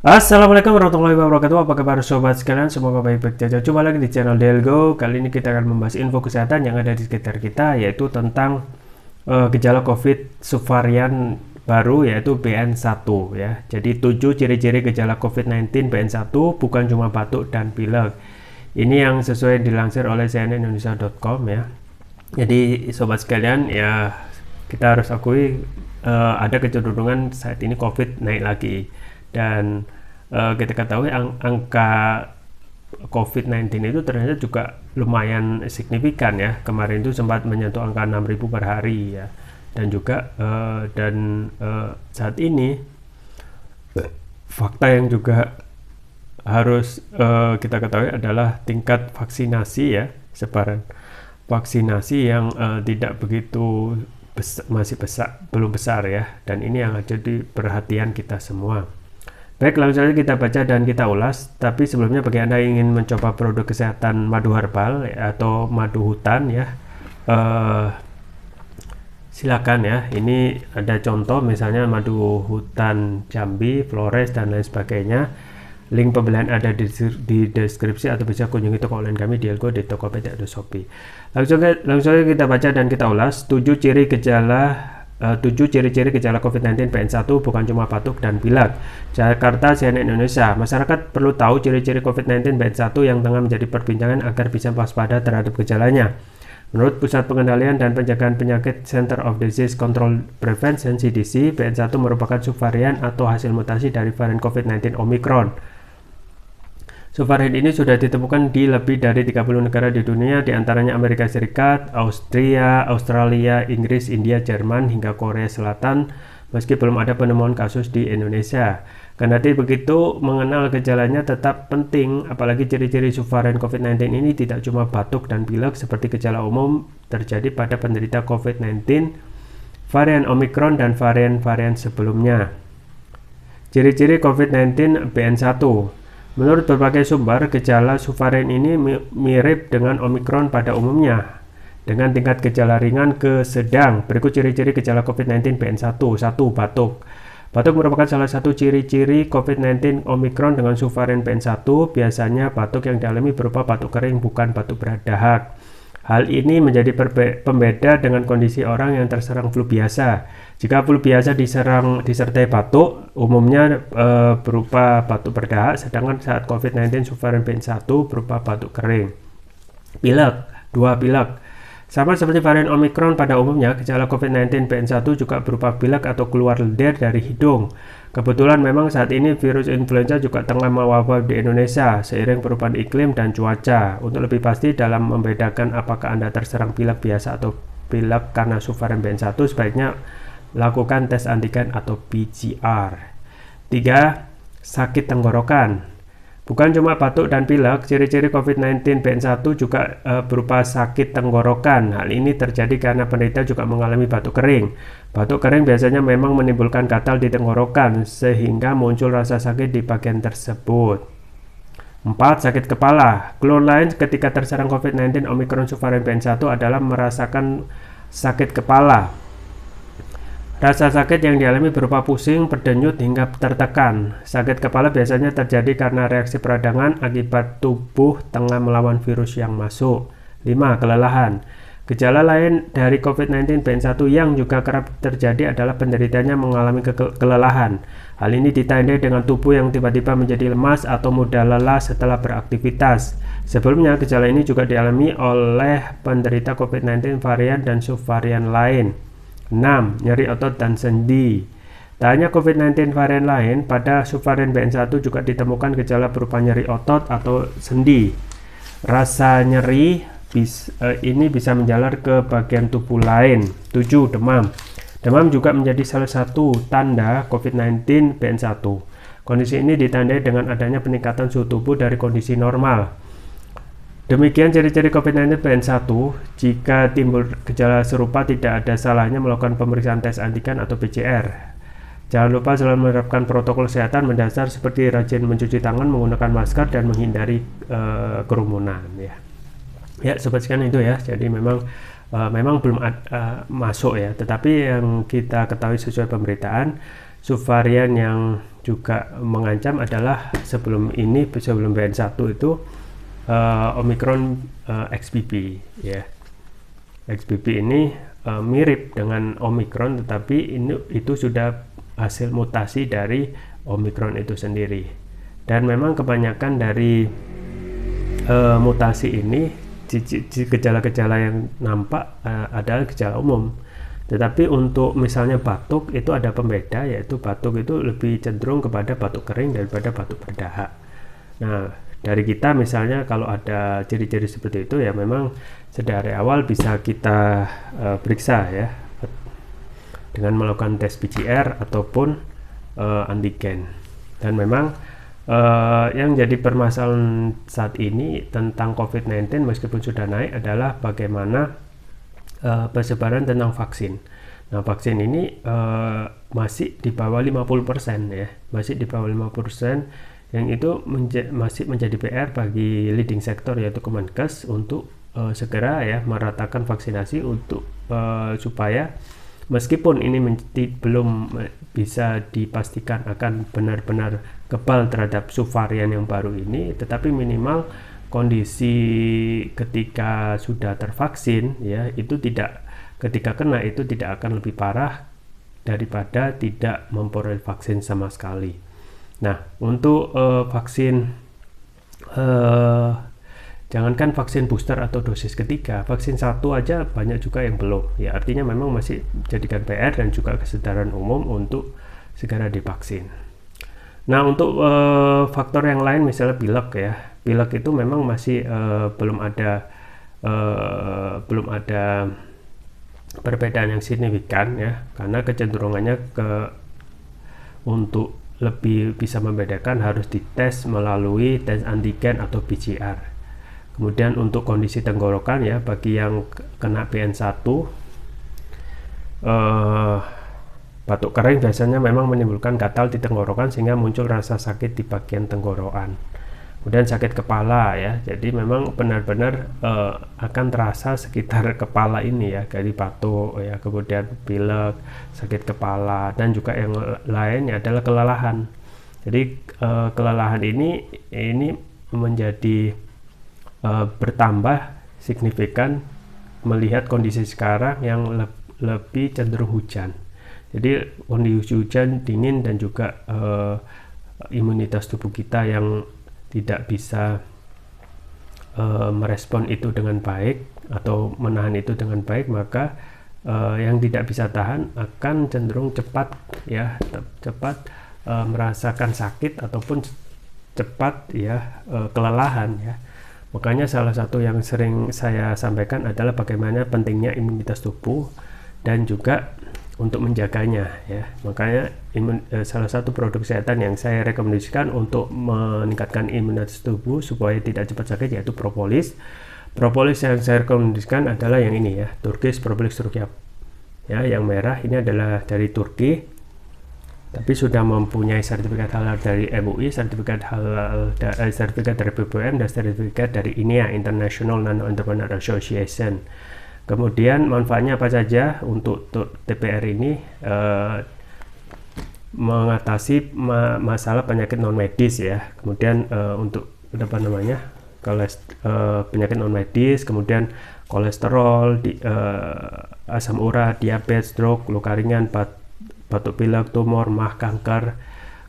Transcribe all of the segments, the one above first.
Assalamualaikum warahmatullahi wabarakatuh. Apa kabar sobat sekalian? Semoga baik-baik saja. Jumpa lagi di channel Delgo. Kali ini kita akan membahas info kesehatan yang ada di sekitar kita, yaitu tentang gejala COVID subvarian baru, yaitu BN1 ya. Jadi 7 ciri-ciri gejala COVID-19 BN1, bukan cuma batuk dan pilek. Ini yang sesuai dilansir oleh cnnindonesia.com ya. Jadi sobat sekalian ya, kita harus akui ada kecenderungan saat ini COVID naik lagi. Dan kita ketahui angka COVID-19 itu ternyata juga lumayan signifikan ya. Kemarin itu sempat menyentuh angka 6.000 per hari ya. Dan juga saat ini fakta yang juga harus kita ketahui adalah tingkat vaksinasi ya, sebaran vaksinasi yang tidak begitu belum besar ya. Dan ini yang jadi perhatian kita semua. Baik, langsung saja kita baca dan kita ulas. Tapi sebelumnya bagi Anda yang ingin mencoba produk kesehatan madu herbal atau madu hutan ya, silakan ya. Ini ada contoh misalnya madu hutan Jambi, Flores dan lain sebagainya. Link pembelian ada di deskripsi atau bisa kunjungi toko online kami di Delgo di Tokopedia atau Shopee. Langsung saja kita baca dan kita ulas 7 ciri-ciri gejala COVID-19 BN1 bukan cuma batuk dan pilek. Jakarta, CNN Indonesia. Masyarakat perlu tahu ciri-ciri COVID-19 BN1 yang tengah menjadi perbincangan agar bisa waspada terhadap gejalanya. Menurut Pusat Pengendalian dan Pencegahan Penyakit Center of Disease Control Prevention CDC, BN1 merupakan subvarian atau hasil mutasi dari varian COVID-19 Omicron. Subvarian ini sudah ditemukan di lebih dari 30 negara di dunia, diantaranya Amerika Serikat, Austria, Australia, Inggris, India, Jerman, hingga Korea Selatan, meski belum ada penemuan kasus di Indonesia. Kendati begitu, mengenal gejalanya tetap penting, apalagi ciri-ciri subvarian COVID-19 ini tidak cuma batuk dan pilek seperti gejala umum terjadi pada penderita COVID-19, varian Omicron, dan varian-varian sebelumnya. Ciri-ciri COVID-19 BN1. Menurut berbagai sumber, gejala subvarian ini mirip dengan Omicron pada umumnya, dengan tingkat gejala ringan ke sedang. Berikut ciri-ciri gejala COVID-19 BN1. 1. Batuk. Batuk merupakan salah satu ciri-ciri COVID-19 Omicron dengan subvarian BN1. Biasanya batuk yang dialami berupa batuk kering, bukan batuk berdahak. Hal ini menjadi pembeda dengan kondisi orang yang terserang flu biasa. Jika flu biasa disertai batuk, umumnya berupa batuk berdahak, sedangkan saat COVID-19 subvarian BN1 berupa batuk kering. Pilek. 2. Pilek. Sama seperti varian Omicron pada umumnya, gejala COVID-19 BN1 juga berupa pilek atau keluar lendir dari hidung. Kebetulan memang saat ini virus influenza juga tengah mewabah di Indonesia seiring perubahan iklim dan cuaca. Untuk lebih pasti dalam membedakan apakah Anda terserang pilek biasa atau pilek karena subvarian BN1, sebaiknya lakukan tes antigen atau PCR. 3. Sakit tenggorokan. Bukan cuma batuk dan pilek, ciri-ciri COVID-19 BN1 juga berupa sakit tenggorokan. Hal ini terjadi karena penderita juga mengalami batuk kering. Batuk kering biasanya memang menimbulkan gatal di tenggorokan, sehingga muncul rasa sakit di bagian tersebut. 4. Sakit kepala. Keluhan lain ketika terserang COVID-19 Omicron subvarian BN1 adalah merasakan sakit kepala. Rasa sakit yang dialami berupa pusing, berdenyut, hingga tertekan. Sakit kepala biasanya terjadi karena reaksi peradangan akibat tubuh tengah melawan virus yang masuk. 5. Kelelahan. Gejala lain dari COVID-19 BN1 yang juga kerap terjadi adalah penderitanya mengalami kelelahan. Hal ini ditandai dengan tubuh yang tiba-tiba menjadi lemas atau mudah lelah setelah beraktivitas. Sebelumnya, gejala ini juga dialami oleh penderita COVID-19 varian dan subvarian lain. 6. Nyeri otot dan sendi. Tak hanya COVID-19 varian lain, pada subvarian BN1 juga ditemukan gejala berupa nyeri otot atau sendi. Rasa nyeri ini bisa menjalar ke bagian tubuh lain. 7. Demam. Demam juga menjadi salah satu tanda COVID-19 BN1. Kondisi ini ditandai dengan adanya peningkatan suhu tubuh dari kondisi normal. Demikian ciri-ciri COVID-19 BN1. Jika timbul gejala serupa, tidak ada salahnya melakukan pemeriksaan tes antigen atau PCR. Jangan lupa selalu menerapkan protokol kesehatan mendasar seperti rajin mencuci tangan, menggunakan masker, dan menghindari kerumunan. Ya, sobat sekalian itu ya. Jadi memang belum masuk ya. Tetapi yang kita ketahui sesuai pemberitaan, subvarian yang juga mengancam adalah sebelum BN1 itu Omicron XBB ya. XBB ini mirip dengan Omicron, tetapi itu sudah hasil mutasi dari Omicron itu sendiri. Dan memang kebanyakan dari mutasi ini gejala-gejala yang nampak adalah gejala umum. Tetapi untuk misalnya batuk itu ada pembeda, yaitu batuk itu lebih cenderung kepada batuk kering daripada batuk berdahak. Nah, dari kita misalnya kalau ada ciri-ciri seperti itu ya memang sedari awal bisa kita periksa ya dengan melakukan tes PCR ataupun antigen. Dan memang yang jadi permasalahan saat ini tentang COVID-19 meskipun sudah naik adalah bagaimana persebaran tentang vaksin. Nah, vaksin ini masih di bawah 50% ya, masih di bawah 50%, yang itu masih menjadi PR bagi leading sektor yaitu Kemenkes untuk segera ya meratakan vaksinasi untuk supaya meskipun ini belum bisa dipastikan akan benar-benar kebal terhadap subvarian yang baru ini, tetapi minimal kondisi ketika sudah tervaksin ya itu ketika kena itu tidak akan lebih parah daripada tidak memperoleh vaksin sama sekali. Nah, untuk vaksin jangankan vaksin booster atau dosis ketiga, vaksin 1 aja banyak juga yang belum ya, artinya memang masih jadikan PR dan juga kesadaran umum untuk segera divaksin. Nah, untuk faktor yang lain misalnya pilek ya, pilek itu memang masih belum ada perbedaan yang signifikan ya, karena kecenderungannya untuk lebih bisa membedakan harus dites melalui tes antigen atau PCR. Kemudian untuk kondisi tenggorokan ya, bagi yang kena BN1 batuk kering biasanya memang menimbulkan gatal di tenggorokan sehingga muncul rasa sakit di bagian tenggorokan. Kemudian sakit kepala ya, jadi memang benar-benar akan terasa sekitar kepala ini ya, dari batuk ya, kemudian pilek, sakit kepala, dan juga yang lainnya adalah kelelahan. Jadi kelelahan ini menjadi bertambah signifikan melihat kondisi sekarang yang lebih cenderung hujan. Jadi kondisi hujan, dingin, dan juga imunitas tubuh kita yang tidak bisa merespon itu dengan baik atau menahan itu dengan baik, maka yang tidak bisa tahan akan cenderung cepat merasakan sakit ataupun cepat ya kelelahan ya. Makanya salah satu yang sering saya sampaikan adalah bagaimana pentingnya imunitas tubuh dan juga untuk menjaganya ya. Makanya salah satu produk kesehatan yang saya rekomendasikan untuk meningkatkan imunitas tubuh supaya tidak cepat sakit yaitu propolis. Propolis yang saya rekomendasikan adalah yang ini ya, Turkish Propolis Turkiap. Ya, yang merah ini adalah dari Turki, tapi sudah mempunyai sertifikat halal dari MUI, sertifikat dari BPOM, dan sertifikat dari INEA, International Nano Entrepreneur Association. Kemudian manfaatnya apa saja untuk TPR ini? Mengatasi masalah penyakit non medis ya. Kemudian untuk penyakit non medis, kemudian kolesterol, asam urat, diabetes, stroke, luka ringan, batuk pilek, tumor, mah, kanker,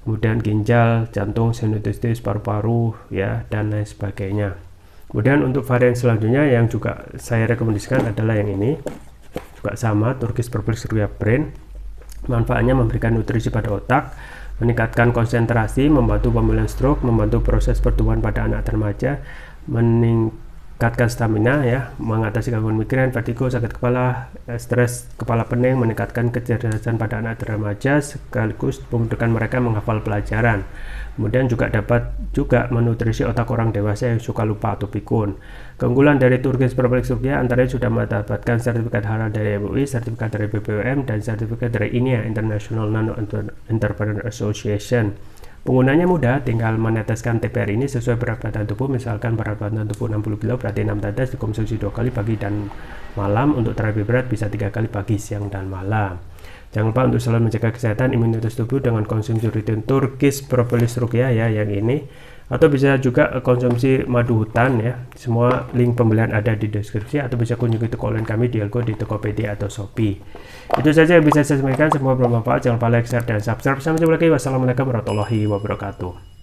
kemudian ginjal, jantung, sinusitis, paru-paru ya, dan lain sebagainya. Kemudian untuk varian selanjutnya yang juga saya rekomendasikan adalah yang ini, juga sama, Turkish Propolis Turkiap Brain. Manfaatnya memberikan nutrisi pada otak, meningkatkan konsentrasi, membantu pemulihan stroke, membantu proses pertumbuhan pada anak remaja, meningkatkan stamina ya, mengatasi gangguan migrain, vertigo, sakit kepala, stres, kepala pening, meningkatkan kecerdasan pada anak remaja sekaligus memudahkan mereka menghafal pelajaran. Kemudian juga dapat menutrisi otak orang dewasa yang suka lupa atau pikun. Keunggulan dari Turkish Propolis Turkiap antaranya sudah mendapatkan sertifikat halal dari MUI, sertifikat dari BPOM, dan sertifikat dari INEA, International Nano Entrepreneur Association. Penggunanya mudah, tinggal meneteskan TPR ini sesuai berat badan tubuh. Misalkan berat badan tubuh 60 kg, berarti 6 tetes, dikonsumsi 2 kali pagi dan malam. Untuk terapi berat bisa 3 kali pagi, siang, dan malam. Jangan lupa untuk selalu menjaga kesehatan imunitas tubuh dengan konsumsi rutin Turkish Propolis Ruqyah ya, yang ini, atau bisa juga konsumsi madu hutan ya. Semua link pembelian ada di deskripsi, atau bisa kunjungi toko online kami di Elko di Tokopedia atau Shopee. Itu saja yang bisa saya sampaikan, semoga bermanfaat. Jangan lupa like, share, dan subscribe. Sampai jumpa lagi. Wassalamualaikum warahmatullahi wabarakatuh.